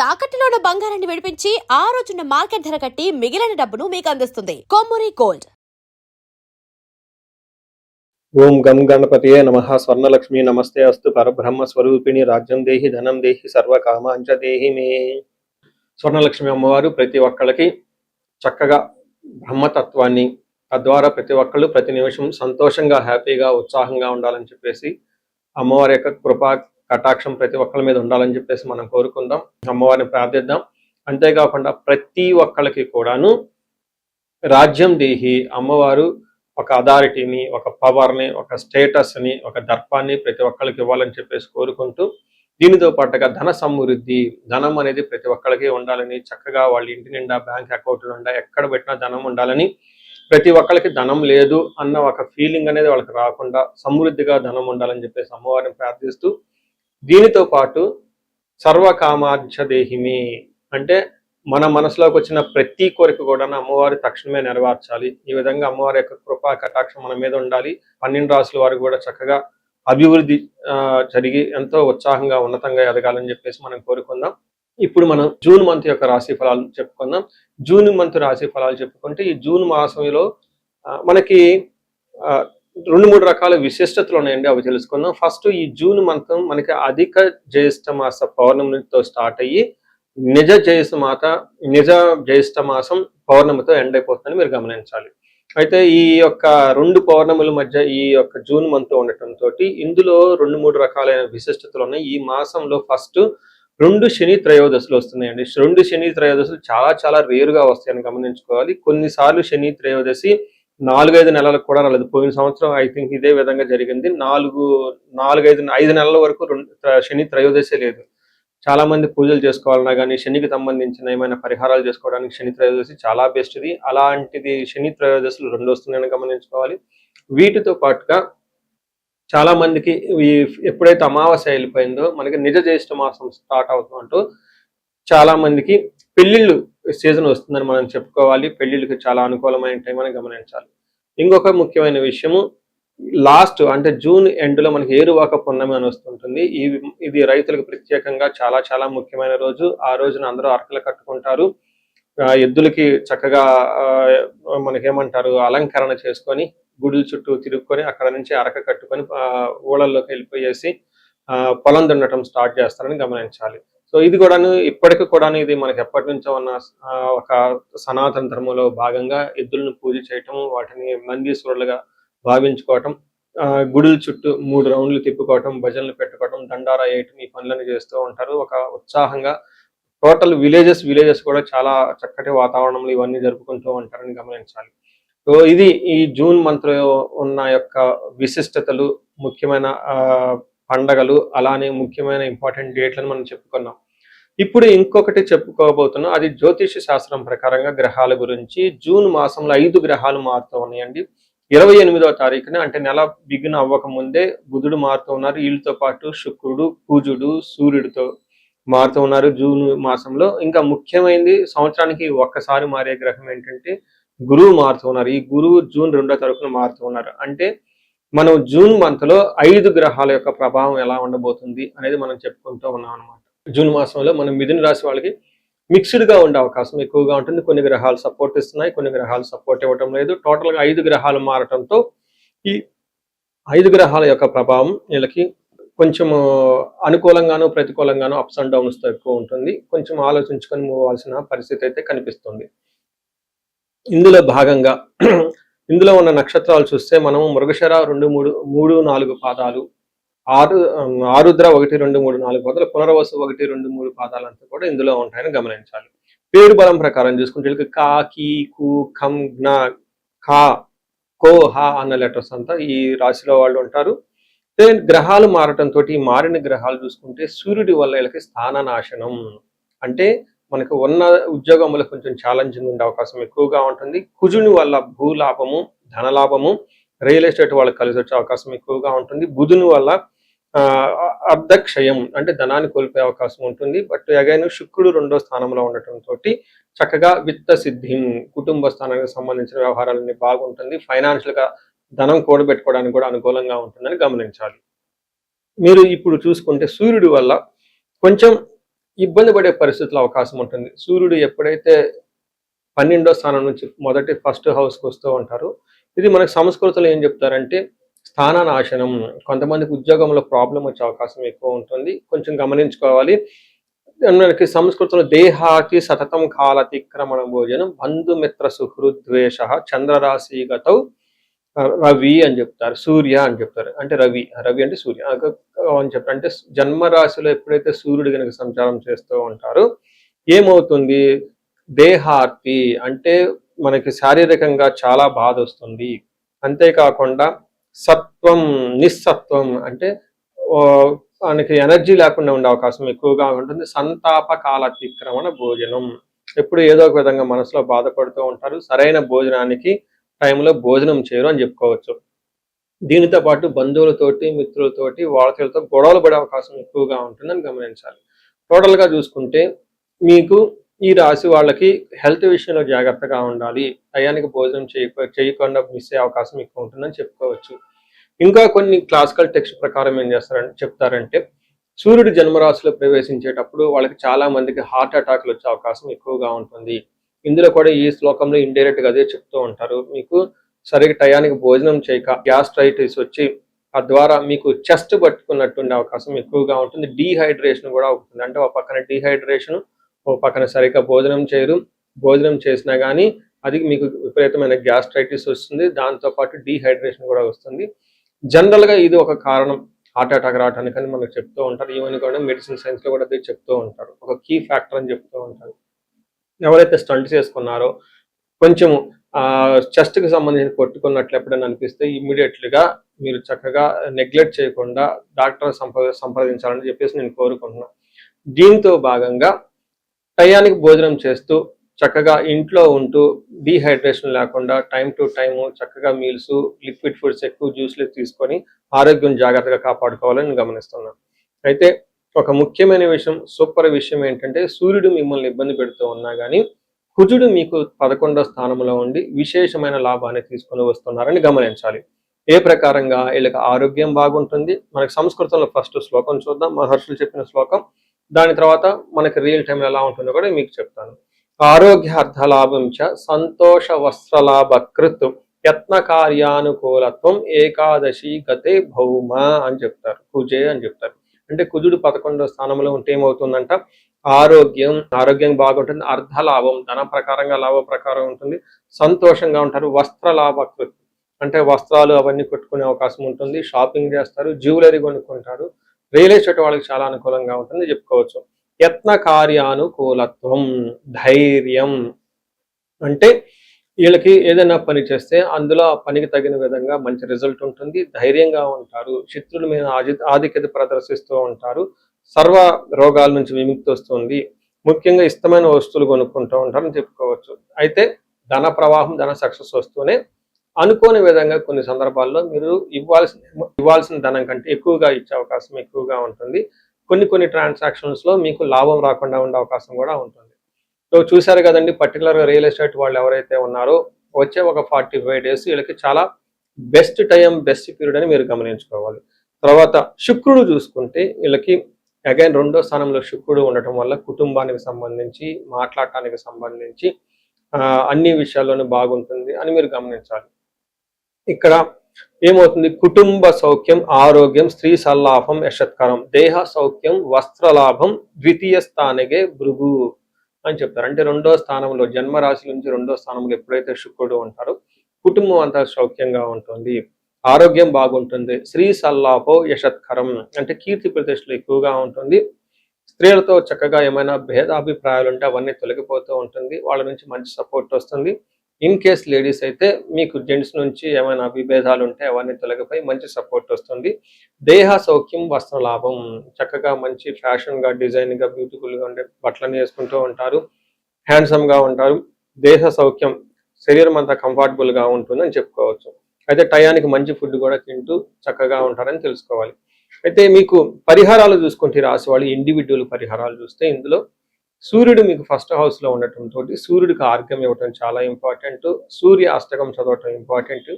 తాకట్టులో ఉన్న బంగారాన్ని విడిపించి ఆ రోజున్న మార్కెట్ ధర కట్టి మిగిలిన డబ్బును మీకు అందిస్తుంది కొమ్మూరి గోల్డ్. ఓం గం గణపతియే నమః. స్వర్ణలక్ష్మి నమస్తే అస్తు. పరబ్రహ్మ స్వరూపిణి రాజ్యం దేహి ధనం దేహి సర్వకామాంచ దేహి మే. స్వర్ణలక్ష్మి అమ్మవారు ప్రతి ఒక్కళ్ళకి చక్కగా బ్రహ్మతత్వాన్ని, తద్వారా ప్రతి ఒక్కళ్ళు ప్రతి నిమిషం సంతోషంగా, హ్యాపీగా, ఉత్సాహంగా ఉండాలని చెప్పేసి అమ్మవారి యొక్క కృపా కటాక్షం ప్రతి ఒక్కళ్ళ మీద ఉండాలని చెప్పేసి మనం కోరుకుందాం, అమ్మవారిని ప్రార్థిద్దాం. అంతేకాకుండా ప్రతి ఒక్కళ్ళకి కూడాను రాజ్యం దేహి అమ్మవారు ఒక అథారిటీని, ఒక పవర్ని, ఒక స్టేటస్ని, ఒక దర్పాన్ని ప్రతి ఒక్కళ్ళకి ఇవ్వాలని చెప్పేసి కోరుకుంటూ, దీనితో పాటుగా ధన సమృద్ధి, ధనం అనేది ప్రతి ఒక్కళ్ళకి ఉండాలని, చక్కగా వాళ్ళ ఇంటి నిండా బ్యాంక్ అకౌంట్లు నిండా ఎక్కడ పెట్టినా ధనం ఉండాలని, ప్రతి ఒక్కళ్ళకి ధనం లేదు అన్న ఒక ఫీలింగ్ అనేది వాళ్ళకి రాకుండా సమృద్ధిగా ధనం ఉండాలని చెప్పేసి అమ్మవారిని ప్రార్థిస్తూ, దీనితో పాటు సర్వకామాంచ దేహిమి అంటే మన మనసులోకి వచ్చిన ప్రతి కోరిక కూడా అమ్మవారి తక్షణమే నెరవేర్చాలి. ఈ విధంగా అమ్మవారి యొక్క కృపా కటాక్షం మన మీద ఉండాలి. 12 రాసుల వారు కూడా చక్కగా అభివృద్ధి జరిగి ఎంతో ఉత్సాహంగా ఉన్నతంగా ఎదగాలని చెప్పేసి మనం కోరుకుందాం. ఇప్పుడు మనం జూన్ మంత్ యొక్క రాశి ఫలాలు చెప్పుకుందాం. జూన్ మంత్ రాశి ఫలాలు చెప్పుకుంటే ఈ జూన్ మాసంలో మనకి 2-3 రకాల విశిష్టతలు ఉన్నాయండి, అవి తెలుసుకుందాం. ఫస్ట్, ఈ జూన్ మంత్ మనకి అధిక జ్యేష్ఠ మాస పౌర్ణమితో స్టార్ట్ అయ్యి నిజ జ్యేష్ఠ మాసం పౌర్ణమితో ఎండ్ అయిపోతుందని మీరు గమనించాలి. అయితే ఈ యొక్క 2 పౌర్ణముల మధ్య ఈ యొక్క జూన్ మంత్ ఉండటంతో ఇందులో 2-3 రకాలైన విశిష్టతలు ఉన్నాయి. ఈ మాసంలో ఫస్ట్ 2 శని త్రయోదశులు వస్తున్నాయండి. 2 శని త్రయోదశులు చాలా చాలా రేరుగా వస్తాయని గమనించుకోవాలి. కొన్నిసార్లు శని త్రయోదశి 4-5 నెలలకు కూడా రాలేదు. పోయిన సంవత్సరం ఐ థింక్ ఇదే విధంగా జరిగింది. 5 నెలల వరకు శని త్రయోదశి లేదు. చాలా మంది పూజలు చేసుకోవాలన్నా కానీ, శనికి సంబంధించిన ఏమైనా పరిహారాలు చేసుకోవడానికి శని త్రయోదశి చాలా బెస్ట్ది. అలాంటిది శని త్రయోదశులు 2 వస్తున్నాయని గమనించుకోవాలి. వీటితో పాటుగా చాలా మందికి ఎప్పుడైతే అమావాస్య వెళ్ళిపోయిందో మనకి నిజ జ్యేష్ఠ మాసం స్టార్ట్ అవుతుందంటూ చాలా మందికి పెళ్లిళ్ళు సీజన్ వస్తుందని మనం చెప్పుకోవాలి. పెళ్లిళ్ళకి చాలా అనుకూలమైన టైం అని గమనించాలి. ఇంకొక ముఖ్యమైన విషయము, లాస్ట్ అంటే జూన్ ఎండ్లో మనకి ఏరువాక పున్నమి అని వస్తుంటుంది. ఇది రైతులకు ప్రత్యేకంగా చాలా చాలా ముఖ్యమైన రోజు. ఆ రోజున అందరూ అరకలు కట్టుకుంటారు. ఎద్దులకి చక్కగా మనకేమంటారు అలంకరణ చేసుకొని గుడుల చుట్టూ తిరుగుకొని అక్కడ నుంచి అరక కట్టుకొని ఊళ్ళల్లోకి వెళ్ళిపోయేసి పొలం దున్నటం స్టార్ట్ చేస్తారని గమనించాలి. సో ఇది కూడాను ఇప్పటికి కూడాను ఇది మనకి ఎప్పటి నుంచో ఉన్న ఒక సనాతన ధర్మంలో భాగంగా ఎద్దులను పూజ చేయటం, వాటిని నందీశ్వరులుగా భావించుకోవటం, గుడుల చుట్టూ 3 రౌండ్లు తిప్పుకోవటం, భజనలు పెట్టుకోవటం, దండారా వేయటం, ఈ పనులను చేస్తూ ఉంటారు. ఒక ఉత్సాహంగా టోటల్ విలేజెస్ కూడా చాలా చక్కటి వాతావరణంలో ఇవన్నీ జరుపుకుంటూ ఉంటారని గమనించాలి. సో ఇది ఈ జూన్ మంత్ లో ఉన్న యొక్క విశిష్టతలు, ముఖ్యమైన పండగలు, అలానే ముఖ్యమైన ఇంపార్టెంట్ డేట్లను మనం చెప్పుకున్నాం. ఇప్పుడు ఇంకొకటి చెప్పుకోబోతున్నాం. అది జ్యోతిష శాస్త్రం ప్రకారంగా గ్రహాల గురించి. జూన్ మాసంలో 5 గ్రహాలు మారుతూ ఉన్నాయండి. 28వ తారీఖున అంటే నెల బిగిన అవ్వక ముందే బుధుడు మారుతూ ఉన్నారు. వీళ్ళతో పాటు శుక్రుడు, కుజుడు, సూర్యుడితో మారుతూ ఉన్నారు జూన్ మాసంలో. ఇంకా ముఖ్యమైనది సంవత్సరానికి ఒక్కసారి మారే గ్రహం ఏంటంటే గురువు మారుతూ ఉన్నారు. ఈ గురువు జూన్ 2వ తారీఖున మారుతూ ఉన్నారు. అంటే మనం జూన్ మంత్ లో 5 గ్రహాల యొక్క ప్రభావం ఎలా ఉండబోతుంది అనేది మనం చెప్పుకుంటూ ఉన్నాం అనమాట. జూన్ మాసంలో మనం మిథున రాశి వాళ్ళకి మిక్స్డ్ గా ఉండే అవకాశం ఎక్కువగా ఉంటుంది. కొన్ని గ్రహాలు సపోర్ట్ ఇస్తున్నాయి, కొన్ని గ్రహాలు సపోర్ట్ ఇవ్వటం లేదు. టోటల్ గా 5 గ్రహాలు మారటంతో ఈ 5 గ్రహాల యొక్క ప్రభావం వీళ్ళకి కొంచెం అనుకూలంగాను ప్రతికూలంగాను అప్స్ అండ్ డౌన్స్ తో ఎక్కువ ఉంటుంది. కొంచెం ఆలోచించుకొని పోవాల్సిన పరిస్థితి అయితే కనిపిస్తుంది. ఇందులో భాగంగా ఇందులో ఉన్న నక్షత్రాలు చూస్తే మనం మృగశిర 2, 3, 4 పాదాలు, ఆరుద్ర 1, 2, 3, 4 పాదాలు, పునర్వసు 1, 2, 3 పాదాలు అంతా కూడా ఇందులో ఉంటాయని గమనించాలి. పేరు బలం ప్రకారం చూసుకుంటే కా, కీ, కు, ఖం, జ్ఞ, ఖా, కో, హా అన్న లెటర్స్ అంతా ఈ రాశిలో వాళ్ళు ఉంటారు. గ్రహాలు మారటంతో ఈ మారిన గ్రహాలు చూసుకుంటే సూర్యుడి వల్ల వీళ్ళకి స్థాన నాశనం, అంటే మనకు ఉన్న ఉద్యోగంలో కొంచెం ఛాలెంజింగ్ ఉండే అవకాశం ఎక్కువగా ఉంటుంది. కుజుని వల్ల భూలాభము, ధనలాభము, రియల్ ఎస్టేట్ వాళ్ళకి కలిసి వచ్చే అవకాశం ఎక్కువగా ఉంటుంది. బుధుని వల్ల అర్ధక్షయం అంటే ధనాన్ని కోల్పోయే అవకాశం ఉంటుంది. బట్ అగైన్ శుక్రుడు 2వ స్థానంలో ఉండటంతో చక్కగా విత్త సిద్ధి, కుటుంబ స్థానానికి సంబంధించిన వ్యవహారాలన్నీ బాగుంటుంది. ఫైనాన్షియల్ గా ధనం కూడబెట్టుకోవడానికి కూడా అనుకూలంగా ఉంటుందని గమనించాలి. మీరు ఇప్పుడు చూసుకుంటే సూర్యుడి వల్ల కొంచెం ఇబ్బంది పడే పరిస్థితుల అవకాశం ఉంటుంది. సూర్యుడు ఎప్పుడైతే 12వ స్థానం నుంచి ఫస్ట్ హౌస్‌కి వస్తూ ఉంటారో, ఇది మనకు సంస్కృతంలో ఏం చెప్తారంటే స్థాననాశనం. కొంతమందికి ఉద్యోగంలో ప్రాబ్లమ్ వచ్చే అవకాశం ఎక్కువ ఉంటుంది. కొంచెం గమనించుకోవాలి. మనకి సంస్కృతంలో దేహాకి సతతం కాలతిక్రమణ భోజనం బంధుమిత్ర సుహృద్వేష చంద్రరాశిగతౌ రవి అని చెప్తారు. సూర్య అని చెప్తారు. అంటే రవి అంటే సూర్య అని చెప్తారు. అంటే జన్మరాశిలో ఎప్పుడైతే సూర్యుడు కనుక సంచారం చేస్తూ ఉంటారో ఏమవుతుంది? దేహార్తి అంటే మనకి శారీరకంగా చాలా బాధ వస్తుంది. అంతేకాకుండా సత్వం, నిస్సత్వం అంటే మనకి ఎనర్జీ లేకుండా ఉండే అవకాశం ఎక్కువగా ఉంటుంది. సంతాప కాలతిక్రమణ భోజనం, ఎప్పుడు ఏదో ఒక విధంగా మనసులో బాధపడుతూ ఉంటారు. సరైన భోజనానికి టైంలో భోజనం చేయరు అని చెప్పుకోవచ్చు. దీనితో పాటు బంధువులతోటి, మిత్రులతోటి, వాళ్ళతో గొడవలు పడే అవకాశం ఎక్కువగా ఉంటుందని గమనించాలి. టోటల్గా చూసుకుంటే మీకు ఈ రాశి వాళ్ళకి హెల్త్ విషయంలో జాగ్రత్తగా ఉండాలి. టయానికి భోజనం చేయకుండా మిస్ అయ్యే అవకాశం ఎక్కువ ఉంటుందని చెప్పుకోవచ్చు. ఇంకా కొన్ని క్లాసికల్ టెక్స్ట్ ప్రకారం ఏం చెప్తారంటే సూర్యుడు జన్మరాశిలో ప్రవేశించేటప్పుడు వాళ్ళకి చాలా మందికి హార్ట్ అటాక్లు వచ్చే అవకాశం ఎక్కువగా ఉంటుంది. ఇందులో కూడా ఈ శ్లోకంలో ఇండైరెక్ట్ గా అదే చెప్తూ ఉంటారు. మీకు సరిగ్గా టయానికి భోజనం చేయక గ్యాస్ట్రైటిస్ వచ్చి తద్వారా మీకు చెస్ట్ పట్టుకున్నట్టుండే అవకాశం ఎక్కువగా ఉంటుంది. డీహైడ్రేషన్ కూడా అవుతుంది. అంటే ఒక పక్కన డీహైడ్రేషన్, ఒక పక్కన సరిగ్గా భోజనం చేయరు. భోజనం చేసినా కానీ అది మీకు విపరీతమైన గ్యాస్ట్రైటిస్ వస్తుంది. దాంతోపాటు డీహైడ్రేషన్ కూడా వస్తుంది. జనరల్గా ఇది ఒక కారణం హార్ట్ అటాక్ రావడానికి అని మనకు చెప్తూ ఉంటారు. ఈవెన్ కూడా మెడిసిన్ సైన్స్ లో కూడా అదే చెప్తూ ఉంటారు. ఒక కీ ఫ్యాక్టర్ అని చెప్తూ ఉంటారు. ఎవరైతే స్టంట్స్ చేసుకున్నారో కొంచెము చెస్ట్కి సంబంధించి కొట్టుకున్నట్లు ఎప్పుడైనా అనిపిస్తే ఇమ్మీడియట్లీగా మీరు చక్కగా నెగ్లెక్ట్ చేయకుండా డాక్టర్ సంప్రదించాలని చెప్పేసి నేను కోరుకుంటున్నాను. దీంతో భాగంగా టయానికి భోజనం చేస్తూ చక్కగా ఇంట్లో ఉంటూ డీహైడ్రేషన్ లేకుండా టైం టు టైము చక్కగా మీల్స్, లిక్విడ్ ఫుడ్స్, ఎక్కువ జ్యూస్లు తీసుకొని ఆరోగ్యం జాగ్రత్తగా కాపాడుకోవాలని గమనిస్తున్నాను. అయితే ఒక ముఖ్యమైన విషయం, సూపర్ విషయం ఏంటంటే సూర్యుడు మిమ్మల్ని ఇబ్బంది పెడుతూ ఉన్నా కానీ కుజుడు మీకు 11వ స్థానంలో ఉండి విశేషమైన లాభాన్ని తీసుకొని వస్తున్నారని గమనించాలి. ఏ ప్రకారంగా వీళ్ళకి ఆరోగ్యం బాగుంటుంది. మనకి సంస్కృతంలో ఫస్ట్ శ్లోకం చూద్దాం, మహర్షులు చెప్పిన శ్లోకం. దాని తర్వాత మనకి రియల్ టైంలో ఎలా ఉంటుందో కూడా మీకు చెప్తాను. ఆరోగ్యార్థలాభం చ సంతోష వస్త్రలాభకృత్ యత్న కార్యానుకూలత్వం ఏకాదశి గతే భౌమ అని చెప్తారు. కుజే అని చెప్తారు. అంటే కుజుడు 11వ స్థానంలో ఉంటే ఏమవుతుందంట? ఆరోగ్యం బాగుంటుంది. అర్ధలాభం ధన ప్రకారంగా లాభ ప్రకారం ఉంటుంది. సంతోషంగా ఉంటారు. వస్త్రలాభకృత్ అంటే వస్త్రాలు అవన్నీ కొట్టుకునే అవకాశం ఉంటుంది. షాపింగ్ చేస్తారు, జ్యువెలరీ కొనుక్కుంటారు. రియల్ ఎస్టేట్ వాళ్ళకి చాలా అనుకూలంగా ఉంటుంది చెప్పుకోవచ్చు. యత్న కార్యానుకూలత్వం, ధైర్యం అంటే వీళ్ళకి ఏదైనా పని చేస్తే అందులో ఆ పనికి తగిన విధంగా మంచి రిజల్ట్ ఉంటుంది. ధైర్యంగా ఉంటారు. శత్రువుల మీద ఆధిక్యత ప్రదర్శిస్తూ ఉంటారు. సర్వ రోగాల నుంచి విముక్తి వస్తుంది. ముఖ్యంగా ఇష్టమైన వస్తువులు కొనుక్కుంటూ ఉంటారని చెప్పుకోవచ్చు. అయితే ధన ప్రవాహం, ధన సక్సెస్ వస్తూనే అనుకోని విధంగా కొన్ని సందర్భాల్లో మీరు ఇవ్వాల్సిన ధనం కంటే ఎక్కువగా ఇచ్చే అవకాశం ఎక్కువగా ఉంటుంది. కొన్ని ట్రాన్సాక్షన్స్ లో మీకు లాభం రాకుండా ఉండే అవకాశం కూడా ఉంటుంది. సో చూశారు కదండి, పర్టికులర్గా రియల్ ఎస్టేట్ వాళ్ళు ఎవరైతే ఉన్నారో వచ్చే ఒక 45 డేస్ వీళ్ళకి చాలా బెస్ట్ టైం, బెస్ట్ పీరియడ్ అని మీరు గమనించుకోవాలి. తర్వాత శుక్రుడు చూసుకుంటే వీళ్ళకి అగైన్ 2వ స్థానంలో శుక్రుడు ఉండటం వల్ల కుటుంబానికి సంబంధించి, మాట్లాడటానికి సంబంధించి అన్ని విషయాల్లోనూ బాగుంటుంది అని మీరు గమనించాలి. ఇక్కడ ఏమవుతుంది? కుటుంబ సౌఖ్యం, ఆరోగ్యం, స్త్రీ సల్లాభం, యశత్కరం, దేహ సౌఖ్యం, వస్త్రలాభం, ద్వితీయ స్థానగే భృగు అని చెప్తారు. అంటే 2వ స్థానంలో జన్మరాశి నుంచి 2వ స్థానంలో ఎప్పుడైతే శుక్రుడు ఉంటారో కుటుంబం అంతా సౌఖ్యంగా ఉంటుంది, ఆరోగ్యం బాగుంటుంది. స్త్రీ సల్లాభో యశత్కరం అంటే కీర్తి ప్రతిష్టలు ఎక్కువగా ఉంటుంది. స్త్రీలతో చక్కగా ఏమైనా భేదాభిప్రాయాలు ఉంటే అవన్నీ తొలగిపోతూ ఉంటుంది. వాళ్ళ నుంచి మంచి సపోర్ట్ వస్తుంది. ఇన్ కేస్ లేడీస్ అయితే మీకు జెంట్స్ నుంచి ఏమైనా విభేదాలు ఉంటే అవన్నీ తొలగిపోయి మంచి సపోర్ట్ వస్తుంది. దేహ సౌఖ్యం, వస్త్రలాభం చక్కగా మంచి ఫ్యాషన్గా, డిజైన్గా, బ్యూటిఫుల్గా ఉండే బట్టలన్నీ వేసుకుంటూ ఉంటారు. హ్యాండ్సమ్గా ఉంటారు. దేహ సౌఖ్యం, శరీరం అంతా కంఫర్టబుల్గా ఉంటుందని చెప్పుకోవచ్చు. అయితే టయానికి మంచి ఫుడ్ కూడా తింటూ చక్కగా ఉంటారని తెలుసుకోవాలి. అయితే మీకు పరిహారాలు చూసుకుంటే రాసి వాళ్ళు ఇండివిజువల్ పరిహారాలు చూస్తే ఇందులో సూర్యుడు మీకు ఫస్ట్ హౌస్లో ఉండటంతో సూర్యుడికి ఆర్ఘ్యం ఇవ్వటం చాలా ఇంపార్టెంట్. సూర్య అష్టకం చదవటం ఇంపార్టెంట్.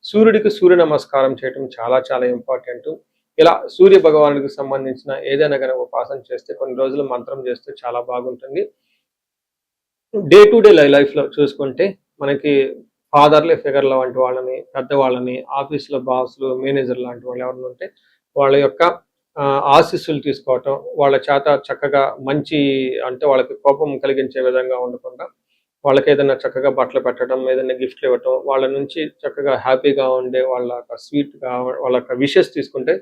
సూర్యుడికి సూర్య నమస్కారం చేయటం చాలా చాలా ఇంపార్టెంట్. ఇలా సూర్య భగవానుడికి సంబంధించిన ఏదైనా కనుక ఉపాసన చేస్తే కొన్ని రోజులు మంత్రం చేస్తే చాలా బాగుంటుంది. డే టు డే లైఫ్ లో చూసుకుంటే మనకి ఫాదర్లే ఫిగర్ల వంటి వాళ్ళని, పెద్దవాళ్ళని, ఆఫీసులో బాసులు, మేనేజర్ లాంటి వాళ్ళు ఎవరైనా ఉంటే వాళ్ళ యొక్క ఆశీస్సులు తీసుకోవటం, వాళ్ళ చేత చక్కగా మంచి అంటే వాళ్ళకి కోపం కలిగించే విధంగా ఉండకుండా వాళ్ళకి ఏదైనా చక్కగా బట్టలు పెట్టడం, ఏదైనా గిఫ్ట్లు ఇవ్వటం, వాళ్ళ నుంచి చక్కగా హ్యాపీగా ఉండే వాళ్ళ స్వీట్గా వాళ్ళ విషెస్ తీసుకుంటే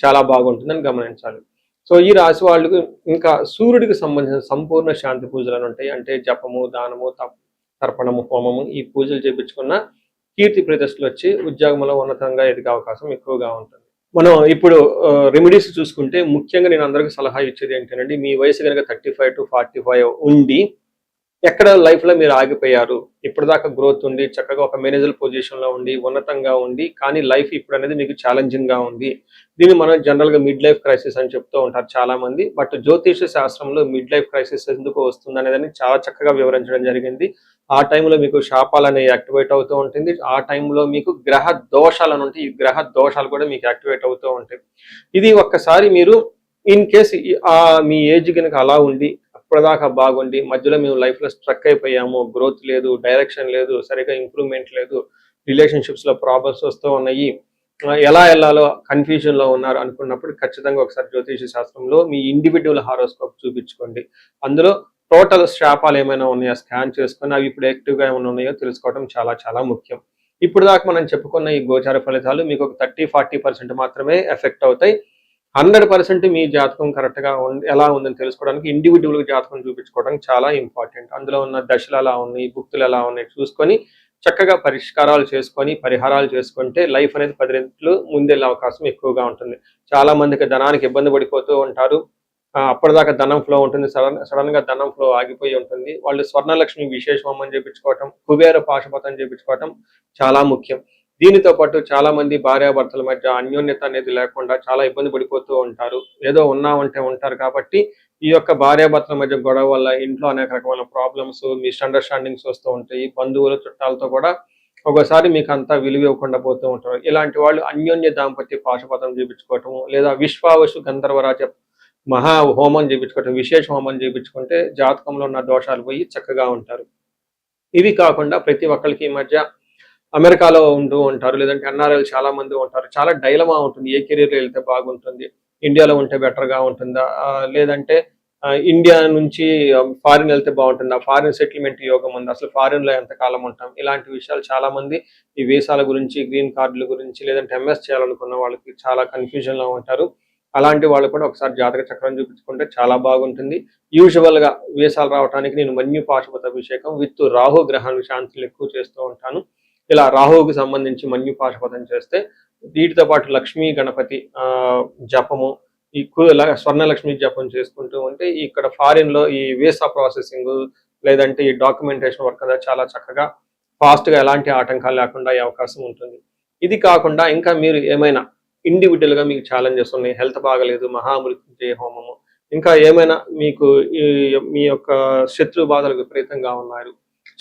చాలా బాగుంటుందని గమనించాలి. సో ఈ రాశి వాళ్ళకి ఇంకా సూర్యుడికి సంబంధించిన సంపూర్ణ శాంతి పూజలు అని ఉంటాయి. అంటే జపము, దానము, తర్పణము, హోమము ఈ పూజలు చేపించుకున్న కీర్తి ప్రతిష్టలు వచ్చి ఉద్యోగంలో ఉన్నతంగా ఎదిగే అవకాశం ఎక్కువగా ఉంటుంది. మనం ఇప్పుడు రెమెడీస్ చూసుకుంటే ముఖ్యంగా నేను అందరికీ సలహా ఇచ్చేది ఏంటంటే మీ వయసు కనుక 35 to 45 ఉండి ఎక్కడ లైఫ్ లో మీరు ఆగిపోయారు, ఇప్పటిదాకా గ్రోత్ ఉండి చక్కగా ఒక మేనేజర్ పొజిషన్ లో ఉండి ఉన్నతంగా ఉండి కానీ లైఫ్ ఇప్పుడు అనేది మీకు ఛాలెంజింగ్ గా ఉంది. దీన్ని మనం జనరల్ గా మిడ్ లైఫ్ క్రైసిస్ అని చెప్తూ ఉంటారు చాలా మంది. బట్ జ్యోతిష శాస్త్రంలో మిడ్ లైఫ్ క్రైసిస్ ఎందుకు వస్తుంది అనేది చాలా చక్కగా వివరించడం జరిగింది. ఆ టైంలో మీకు శాపాలు అనేవి యాక్టివేట్ అవుతూ ఉంటుంది. ఆ టైంలో మీకు గ్రహ దోషాలను ఉంటాయి. ఈ గ్రహ దోషాలు కూడా మీకు యాక్టివేట్ అవుతూ ఉంటాయి. ఇది ఒక్కసారి మీరు ఇన్ కేసు మీ ఏజ్ కనుక అలా ఉండి ఇప్పటిదాకా బాగుండి మధ్యలో మేము లైఫ్ లో స్ట్రక్ అయిపోయాము, గ్రోత్ లేదు, డైరెక్షన్ లేదు, సరిగా ఇంప్రూవ్మెంట్ లేదు, రిలేషన్షిప్స్ లో ప్రాబ్లమ్స్ వస్తూ ఉన్నాయి, ఎలా వెళ్ళాలో కన్ఫ్యూజన్ లో ఉన్నారు అనుకున్నప్పుడు ఖచ్చితంగా ఒకసారి జ్యోతిష శాస్త్రంలో మీ ఇండివిడ్యువల్ హారోస్కోప్ చూపించుకోండి. అందులో టోటల్ శాపాలు ఏమైనా ఉన్నాయో స్కాన్ చేసుకొని అవి ఇప్పుడు యాక్టివ్ గా ఏమైనా ఉన్నాయో తెలుసుకోవడం చాలా చాలా ముఖ్యం. ఇప్పుడు దాకా మనం చెప్పుకున్న ఈ గోచార ఫలితాలు మీకు ఒక 30-40% మాత్రమే ఎఫెక్ట్ అవుతాయి. 100% మీ జాతకం కరెక్ట్ గా ఎలా ఉందని తెలుసుకోవడానికి ఇండివిడ్యువల్ జాతకం చూపించుకోవడానికి చాలా ఇంపార్టెంట్. అందులో ఉన్న దశలు ఎలా ఉన్నాయి, భుక్తులు ఎలా ఉన్నాయి చూసుకొని చక్కగా పరిష్కారాలు చేసుకొని పరిహారాలు చేసుకుంటే లైఫ్ అనేది 10 రెట్లు ముందెళ్ళే అవకాశం ఎక్కువగా ఉంటుంది. చాలా మందికి ధనానికి ఇబ్బంది పడిపోతూ ఉంటారు. అప్పటిదాకా ధనం ఫ్లో ఉంటుంది, సడన్ గా ధనం ఫ్లో ఆగిపోయి ఉంటుంది. వాళ్ళు స్వర్ణలక్ష్మి విశేష హోమం చేయించుకోవటం, కుబేర పాశుపతం చేయించుకోవటం చాలా ముఖ్యం. దీనితో పాటు చాలా మంది భార్యాభర్తల మధ్య అన్యోన్యత అనేది లేకుండా చాలా ఇబ్బంది పడిపోతూ ఉంటారు. ఏదో ఉన్నామంటే ఉంటారు కాబట్టి ఈ యొక్క భార్యాభర్తల మధ్య గొడవ వల్ల ఇంట్లో అనేక రకమైన ప్రాబ్లమ్స్, మిస్అండర్స్టాండింగ్స్ వస్తూ ఉంటాయి. బంధువులు చుట్టాలతో కూడా ఒకసారి మీకు అంతా విలువ ఇవ్వకుండా పోతూ ఉంటారు. ఇలాంటి వాళ్ళు అన్యోన్య దాంపత్య పాశుపతం చేయించుకోవటము లేదా విశ్వావసు గంధర్వరాజ మహా హోమం చేయించుకోవటం, విశేష హోమం చేయించుకుంటే జాతకంలో ఉన్న దోషాలు పోయి చక్కగా ఉంటారు. ఇవి కాకుండా ప్రతి ఒక్కరికి ఈ మధ్య అమెరికాలో ఉంటూ ఉంటారు, లేదంటే ఎన్ఆర్ఐలు చాలా మంది ఉంటారు. చాలా డైలమా ఉంటుంది, ఏ కెరీర్లో వెళ్తే బాగుంటుంది, ఇండియాలో ఉంటే బెటర్గా ఉంటుందా, లేదంటే ఇండియా నుంచి ఫారిన్ వెళ్తే బాగుంటుందా, ఫారిన్ సెటిల్మెంట్ యోగం ఉంది, అసలు ఫారిన్ లో ఎంతకాలం ఉంటాం, ఇలాంటి విషయాలు చాలా మంది ఈ వీసాల గురించి, గ్రీన్ కార్డుల గురించి, లేదంటే ఎంఎస్ చేయాలనుకున్న వాళ్ళకి చాలా కన్ఫ్యూజన్ లో ఉంటారు. అలాంటి వాళ్ళు కూడా ఒకసారి జాతక చక్రం చూపించుకుంటే చాలా బాగుంటుంది. యూజువల్ గా వీసాలు రావడానికి నేను మన్యు పాశుపత అభిషేకం విత్ రాహు గ్రహానికి శాంతులు ఎక్కువ చేస్తూ ఉంటాను. ఇలా రాహువుకి సంబంధించి మన్యు పాశుపతం చేస్తే వీటితో పాటు లక్ష్మీ గణపతి జపము, ఈ స్వర్ణలక్ష్మి జపం చేసుకుంటూ ఉంటే ఇక్కడ ఫారిన్ లో ఈ వీసా ప్రాసెసింగ్ లేదంటే ఈ డాక్యుమెంటేషన్ వర్క్ అనేది చాలా చక్కగా ఫాస్ట్ గా ఎలాంటి ఆటంకాలు లేకుండా అయ్యే అవకాశం ఉంటుంది. ఇది కాకుండా ఇంకా మీరు ఏమైనా ఇండివిజువల్ గా మీకు ఛాలెంజెస్ ఉన్నాయి, హెల్త్ బాగలేదు, మహామృత్యుంజయ హోమము, ఇంకా ఏమైనా మీకు మీ యొక్క శత్రు బాధలు విపరీతంగా ఉన్నారు,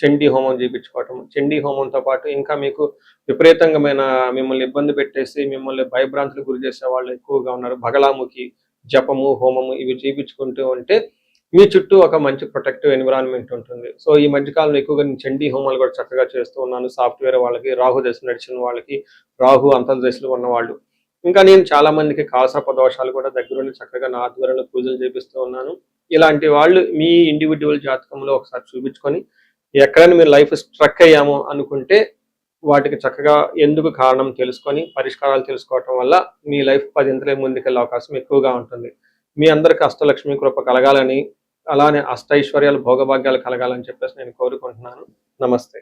చండీ హోమం చేయించుకోవటం, చండీ హోమంతో పాటు ఇంకా మీకు విపరీతంగా మిమ్మల్ని ఇబ్బంది పెట్టేసి మిమ్మల్ని భయభ్రాంతులకు గురి చేసే వాళ్ళు ఎక్కువగా ఉన్నారు, బగలాముఖి జపము హోమము ఇవి చేయించుకుంటూ ఉంటే మీ చుట్టూ ఒక మంచి ప్రొటెక్టివ్ ఎన్విరాన్మెంట్ ఉంటుంది. సో ఈ మధ్యకాలంలో ఎక్కువగా నేను చండీ హోమాలు కూడా చక్కగా చేస్తూ ఉన్నాను. సాఫ్ట్వేర్ వాళ్ళకి, రాహు దశ నడిచిన వాళ్ళకి, రాహు అంతర్దశలు ఉన్న వాళ్ళు, ఇంకా నేను చాలా మందికి కాలసర్ప దోషాలు కూడా దగ్గరుండి చక్కగా నా ఆధ్వర్యంలో పూజలు చేపిస్తూ ఉన్నాను. ఇలాంటి వాళ్ళు మీ ఇండివిడ్యువల్ జాతకంలో ఒకసారి చూపించుకొని ఎక్కడైనా మీరు లైఫ్ స్ట్రక్ అయ్యాము అనుకుంటే వాటికి చక్కగా ఎందుకు కారణం తెలుసుకొని పరిష్కారాలు తెలుసుకోవటం వల్ల మీ లైఫ్ 10 ఇంతలే ముందుకెళ్ళే అవకాశం ఎక్కువగా ఉంటుంది. మీ అందరికి అష్టలక్ష్మి కృప కలగాలని, అలానే అష్టైశ్వర్యాలు భోగభాగ్యాలు కలగాలని చెప్పేసి నేను కోరుకుంటున్నాను. నమస్తే.